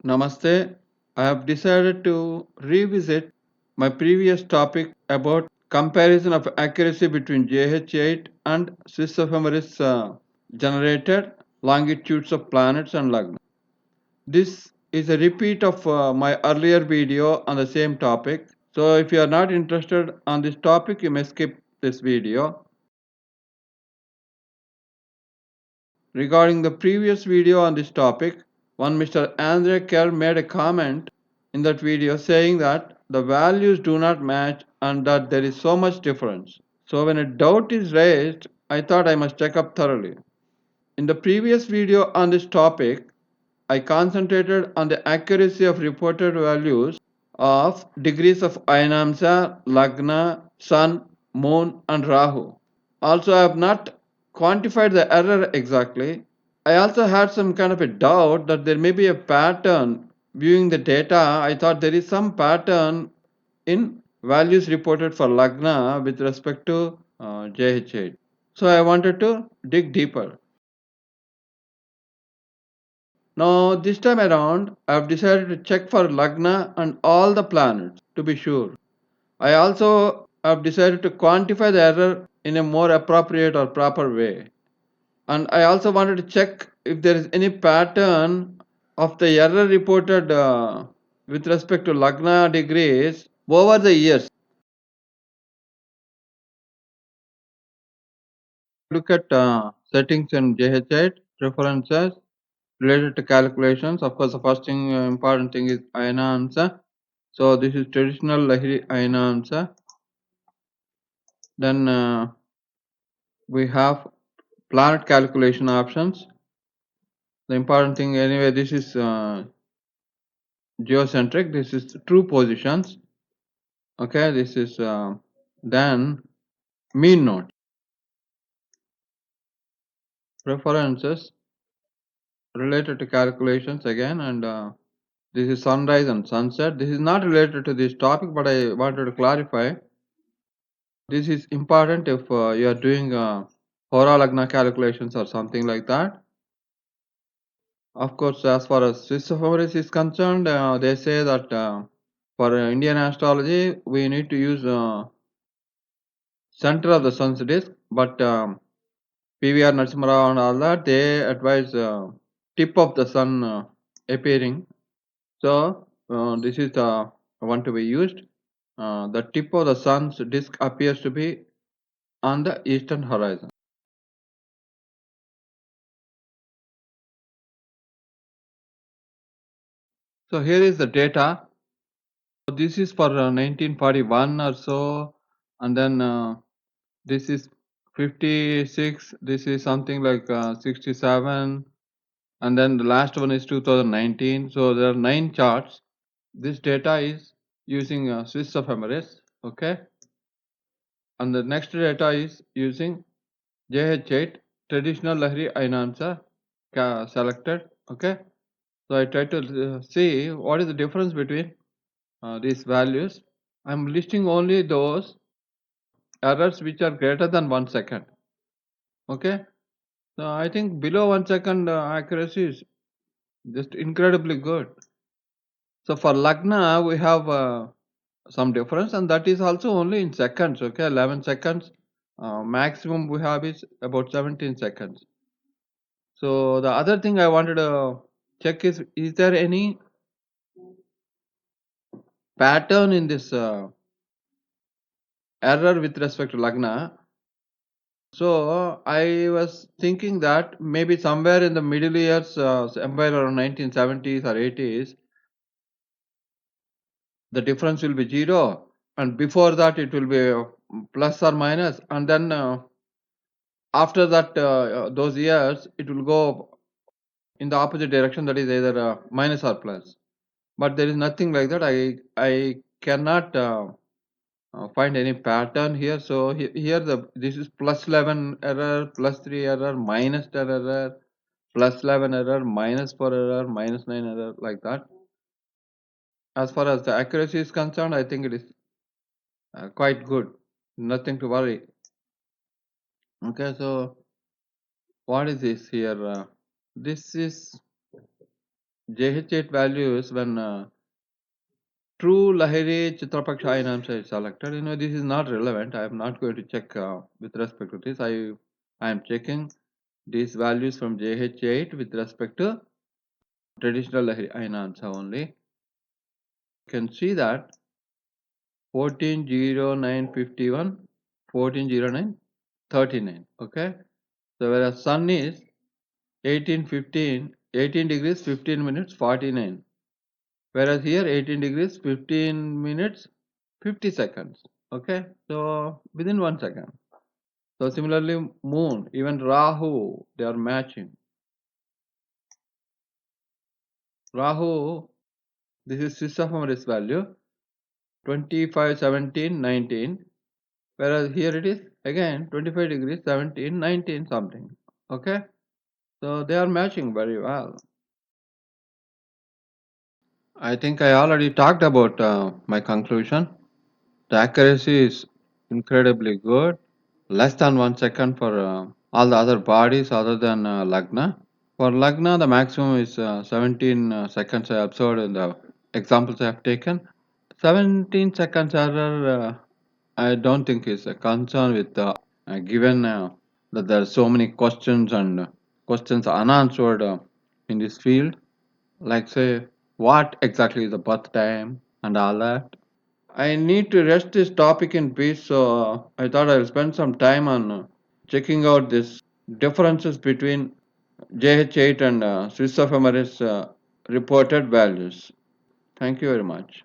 Namaste. I have decided to revisit my previous topic about comparison of accuracy between JH8 and Swiss ephemeris generated longitudes of planets and Lagna. This is a repeat of my earlier video on the same topic. So if you are not interested on this topic, you may skip this video. Regarding the previous video on this topic, one Mr. Andre Kerr made a comment in that video saying that the values do not match and that there is so much difference. So when a doubt is raised, I thought I must check up thoroughly. In the previous video on this topic, I concentrated on the accuracy of reported values of degrees of Ainamsa, Lagna, Sun, Moon and Rahu. Also, I have not quantified the error exactly. I also had some kind of a doubt that there may be a pattern. Viewing the data, I thought there is some pattern in values reported for Lagna with respect to JH8. So I wanted to dig deeper. Now this time around, I have decided to check for Lagna and all the planets to be sure. I also have decided to quantify the error in a more appropriate or proper way. And I also wanted to check if there is any pattern of the error reported with respect to Lagna degrees over the years. Look at settings in JH8, preferences related to calculations. Of course, the first thing important thing is Ayana Amsa. So this is traditional Lahiri Ayana Amsa. Then we have planet calculation options. The important thing anyway, this is geocentric. This is true positions. Okay, this is then mean node preferences related to calculations again, and this is sunrise and sunset. This is not related to this topic, but I wanted to clarify. This is important if you are doing Hora Lagna calculations or something like that. Of course, as far as Swiss ephemeris is concerned, they say that for Indian astrology, we need to use center of the sun's disk, but PVR Narasimha Rao and all that, they advise tip of the sun appearing. So this is the one to be used. The tip of the sun's disk appears to be on the eastern horizon. So here is the data. So this is for 1941 or so, and then this is 56. This is something like 67, and then the last one is 2019. So there are 9 charts. This data is using Swiss ephemeris, okay, and the next data is using JH8 traditional Lahiri Ainamsa selected, okay. So I try to see what is the difference between these values. I'm listing only those errors which are greater than 1 second, okay. So I think below 1 second accuracy is just incredibly good. So for Lagna we have some difference, and that is also only in seconds, okay, 11 seconds. Maximum we have is about 17 seconds. So the other thing I wanted to check is there any pattern in this error with respect to Lagna? So I was thinking that maybe somewhere in the middle years, somewhere around 1970s or 80s, the difference will be 0, and before that it will be plus or minus, and then after that those years it will go in the opposite direction, that is either minus or plus. But there is nothing like that. I cannot find any pattern here. So here this is plus 11 error, plus 3 error, minus 10 error, plus 11 error, minus 4 error, minus 9 error, like that. As far as the accuracy is concerned, I think it is quite good. Nothing to worry. Okay, so what is this here? This is JH8 values when true Lahiri Chitrapaksha Ainamsa is selected. This is not relevant. I am not going to check with respect to this. I am checking these values from JH8 with respect to traditional Lahiri Ainamsa only. You can see that 140951, 140939. Okay. So whereas sun is 1815, 18 degrees 15 minutes 49. Whereas here 18 degrees 15 minutes 50 seconds. Okay. So within 1 second. So similarly moon, even Rahu, they are matching. Rahu, this is Sisaphomeris value 25, 17, 19. Whereas here it is again 25 degrees 17, 19 something. Okay. So they are matching very well. I think I already talked about my conclusion. The accuracy is incredibly good, less than 1 second for all the other bodies other than Lagna. For Lagna, the maximum is 17 seconds I observed in the examples I have taken. 17 seconds error, I don't think is a concern with given that there are so many questions and questions unanswered in this field. Like say, what exactly is the birth time and all that. I need to rest this topic in peace, so I thought I'll spend some time on checking out this differences between JH8 and Swiss ephemeris reported values. Thank you very much.